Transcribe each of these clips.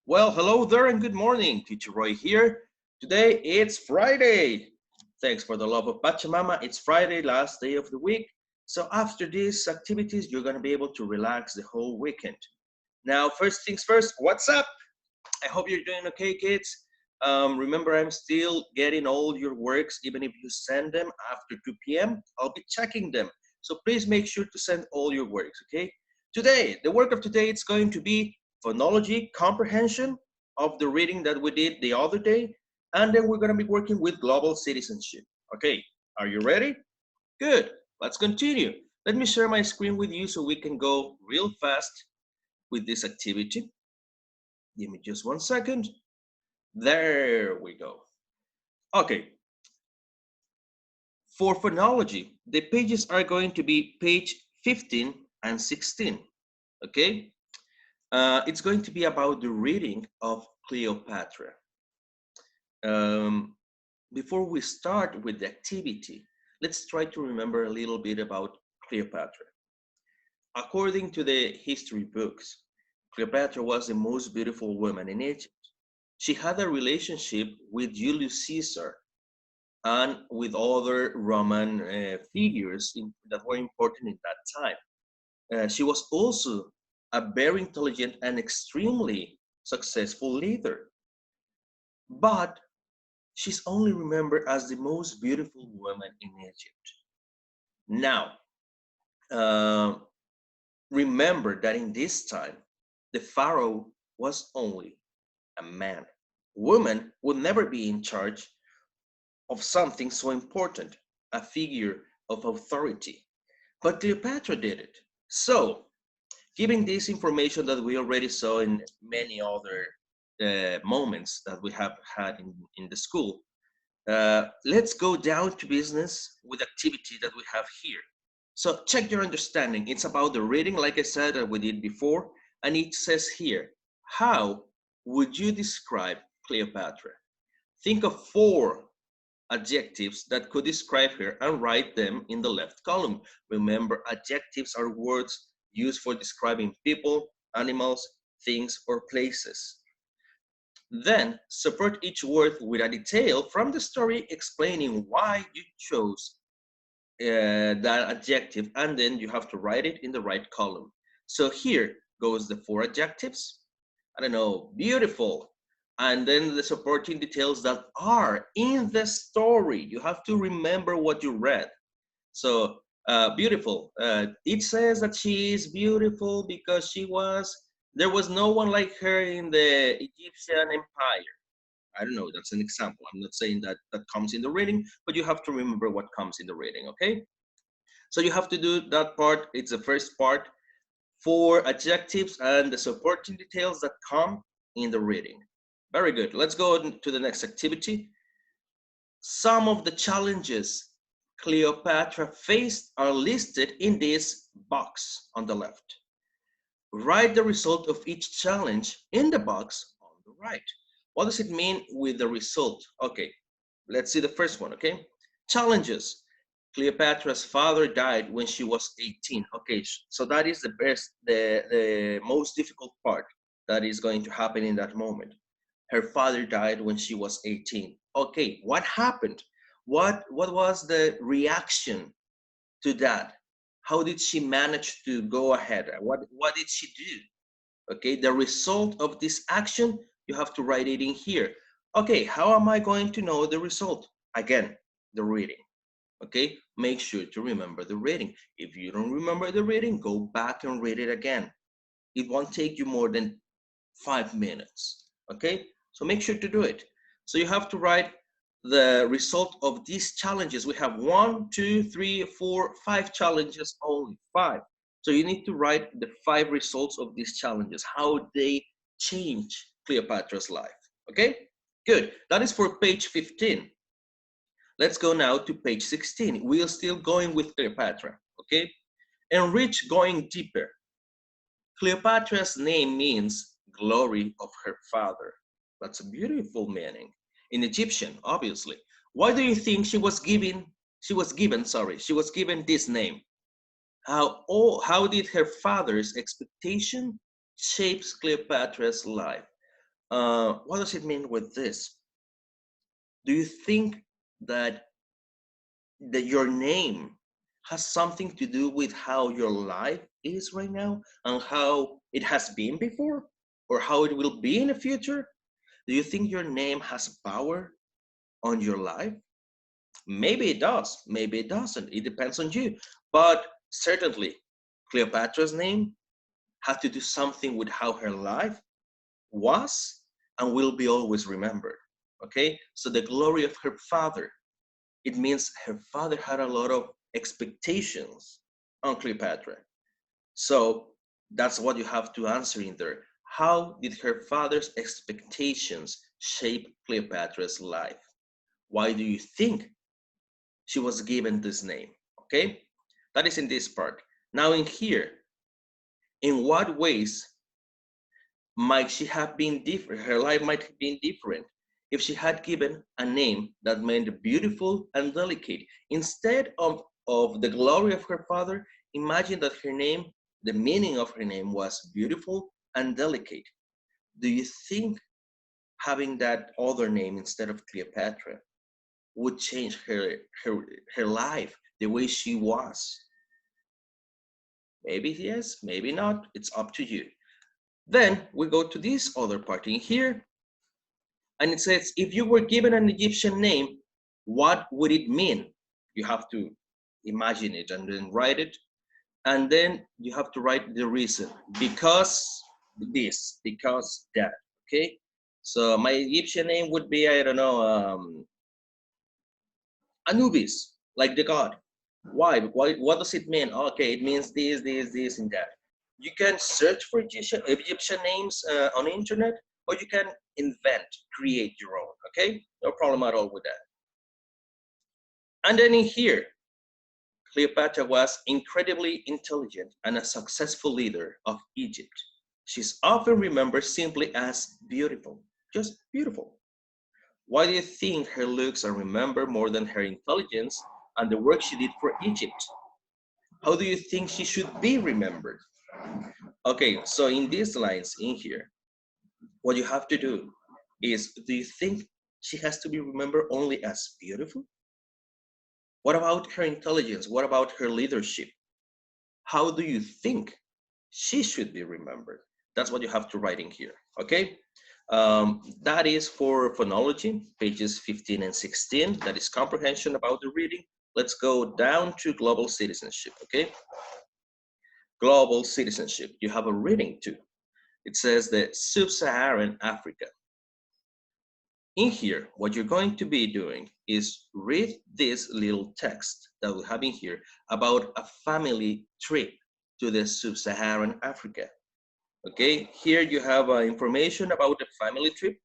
Well, hello there and good morning. Teacher Roy here. Today it's Friday. Thanks for the love of Pachamama. It's Friday, last day of the week. So after these activities, you're going to be able to relax the whole weekend. Now, first things first, what's up? I hope you're doing okay, kids. Remember, I'm still getting all your works, even if you send them after 2 p.m. I'll be checking them. So please make sure to send all your works, okay? Today, the work of today, it's going to be phonology, comprehension of the reading that we did the other day, and then we're going to be working with global citizenship. Okay, are you ready? Good. Let's continue. Let me share my screen with you so we can go real fast with this activity. Give me just 1 second. There we go. Okay, for phonology, the pages are going to be page 15 and 16. Okay, it's going to be about the reading of Cleopatra. Um, Before we start with the activity, let's try to remember a little bit about Cleopatra. According to the history books, Cleopatra was the most beautiful woman in Egypt. She had a relationship with Julius Caesar and with other Roman figures that were important in that time. She was also a very intelligent and extremely successful leader, but she's only remembered as the most beautiful woman in Egypt. Now, uh, remember that in this time, the pharaoh was only a man. Women would never be in charge of something so important, a figure of authority. But Cleopatra did it. So, given this information that we already saw in many other moments that we have had in the school, let's go down to business with activity that we have here. So check your understanding. It's about the reading, like I said, that we did before, and it says here, how would you describe Cleopatra? Think of 4 adjectives that could describe her and write them in the left column. Remember, adjectives are words used for describing people, animals, things, or places. Then support each word with a detail from the story explaining why you chose that adjective, and then you have to write it in the right column. So here goes the 4 adjectives. I don't know, beautiful. And then the supporting details that are in the story. You have to remember what you read. So beautiful. It says that she is beautiful because there was no one like her in the Egyptian empire. I don't know, that's an example. I'm not saying that that comes in the reading, but you have to remember what comes in the reading, okay? So you have to do that part. It's the first part, 4 adjectives and the supporting details that come in the reading. Very good. Let's go to the next activity. Some of the challenges Cleopatra faced are listed in this box on the left. Write the result of each challenge in the box on the right. What does it mean with the result? Okay, let's see the first one, okay? Challenges. Cleopatra's father died when she was 18. Okay, so that is the most difficult part that is going to happen in that moment. Her father died when she was 18. Okay, what happened? What was the reaction to that? How did she manage to go ahead? What did she do? Okay, the result of this action, you have to write it in here. Okay, how am I going to know the result? Again, the reading. Okay, make sure to remember the reading. If you don't remember the reading, go back and read it again. It won't take you more than 5 minutes. Okay, so make sure to do it. So you have to write the result of these challenges. We have 1, 2, 3, 4, 5 challenges, only 5. So you need to write the 5 results of these challenges, how they change Cleopatra's life. Okay, good. That is for page 15. Let's go now to page 16. We are still going with Cleopatra, okay? Enrich, going deeper. Cleopatra's name means glory of her father. That's a beautiful meaning. In Egyptian, obviously. Why do you think she was given this name? How did her father's expectation shapes Cleopatra's life? What does it mean with this? Do you think that your name has something to do with how your life is right now and how it has been before or how it will be in the future? Do you think your name has power on your life? Maybe it does, maybe it doesn't. It depends on you. But certainly, Cleopatra's name had to do something with how her life was and will be always remembered. Okay? So the glory of her father, it means her father had a lot of expectations on Cleopatra. So that's what you have to answer in there. How did her father's expectations shape Cleopatra's life? Why do you think she was given this name? Okay, that is in this part. Now in here, in what ways might she have been different? Her life might have been different if she had given a name that meant beautiful and delicate. Instead of the glory of her father, imagine that her name, the meaning of her name was beautiful and delicate. Do you think having that other name instead of Cleopatra would change her life, the way she was? Maybe yes, maybe not. It's up to you. Then we go to this other part in here, and it says, if you were given an Egyptian name, what would it mean? You have to imagine it and then write it. And then you have to write the reason. Because this, because that, okay? So my Egyptian name would be, I don't know, Anubis, like the god. Why? What does it mean? Okay, it means this, and that. You can search for Egyptian names on the internet, or you can invent, create your own. Okay, no problem at all with that. And then in here, Cleopatra was incredibly intelligent and a successful leader of Egypt. She's often remembered simply as beautiful, just beautiful. Why do you think her looks are remembered more than her intelligence and the work she did for Egypt? How do you think she should be remembered? Okay, so in these lines in here, what you have to do is, do you think she has to be remembered only as beautiful? What about her intelligence? What about her leadership? How do you think she should be remembered? That's what you have to write in here, okay? That is for phonology, pages 15 and 16. That is comprehension about the reading. Let's go down to global citizenship, okay? Global citizenship, you have a reading too. It says that sub-Saharan Africa. In here, what you're going to be doing is read this little text that we have in here about a family trip to the sub-Saharan Africa. Okay, here you have information about the family trip,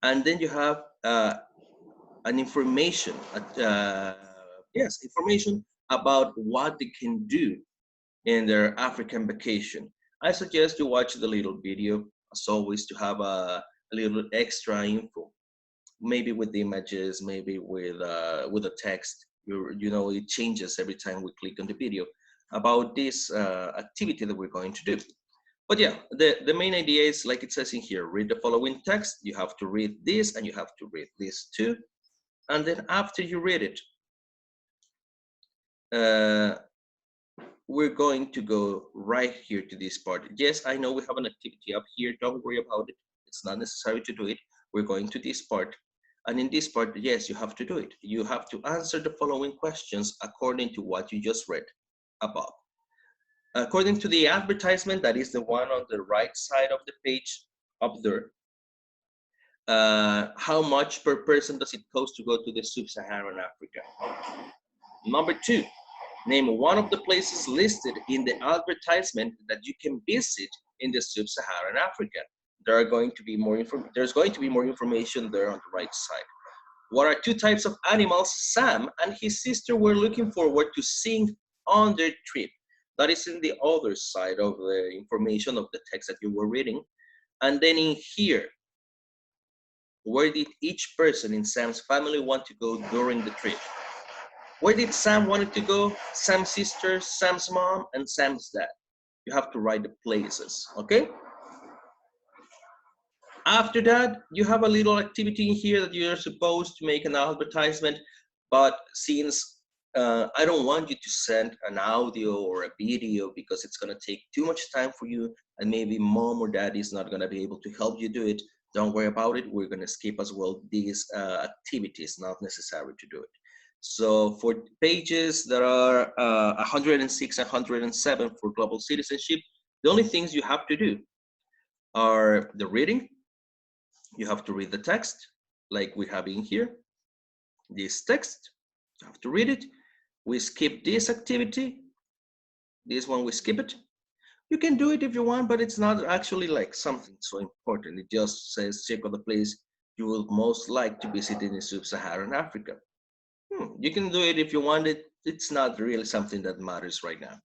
and then you have an information, information about what they can do in their African vacation. I suggest you watch the little video, as always, to have a little extra info, maybe with the images, maybe with the text. You know, it changes every time we click on the video about this activity that we're going to do. But yeah, the main idea is, like it says in here, read the following text. You have to read this and you have to read this too. And then after you read it, we're going to go right here to this part. Yes, I know we have an activity up here. Don't worry about it. It's not necessary to do it. We're going to this part. And in this part, yes, you have to do it. You have to answer the following questions according to what you just read above. According to the advertisement, that is the one on the right side of the page up there, how much per person does it cost to go to the sub-Saharan Africa? Number two, name one of the places listed in the advertisement that you can visit in the sub-Saharan Africa. There's going to be more information there on the right side. What are two types of animals Sam and his sister were looking forward to seeing on their trip? That is in the other side of the information of the text that you were reading. And then in here, where did each person in Sam's family want to go during the trip? Where did Sam want to go? Sam's sister, Sam's mom, and Sam's dad. You have to write the places, okay? After that, you have a little activity in here that you're supposed to make an advertisement, but since I don't want you to send an audio or a video because it's going to take too much time for you, and maybe mom or dad is not going to be able to help you do it. Don't worry about it. We're going to skip as well these activities, not necessary to do it. So for pages that are 106 and 107 for global citizenship, the only things you have to do are the reading. You have to read the text like we have in here. This text, you have to read it. We skip this activity. This one, we skip it. You can do it if you want, but it's not actually like something so important. It just says check out the place you will most like to visit in sub-Saharan Africa. You can do it if you want it. It's not really something that matters right now.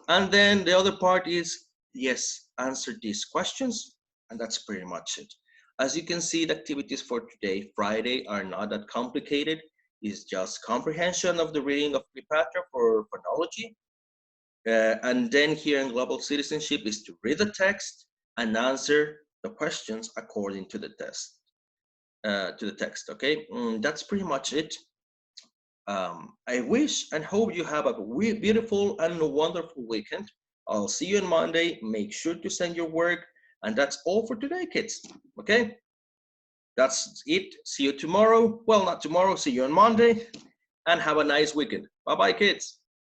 And then the other part is, yes, answer these questions, and that's pretty much it. As you can see, the activities for today, Friday, are not that complicated. It's just comprehension of the reading of Cleopatra for phonology. And then here in global citizenship is to read the text and answer the questions according to the text. Okay? That's pretty much it. I wish and hope you have a beautiful and wonderful weekend. I'll see you on Monday. Make sure to send your work. And that's all for today, kids. Okay? That's it. See you tomorrow. Well, not tomorrow. See you on Monday. And have a nice weekend. Bye-bye, kids.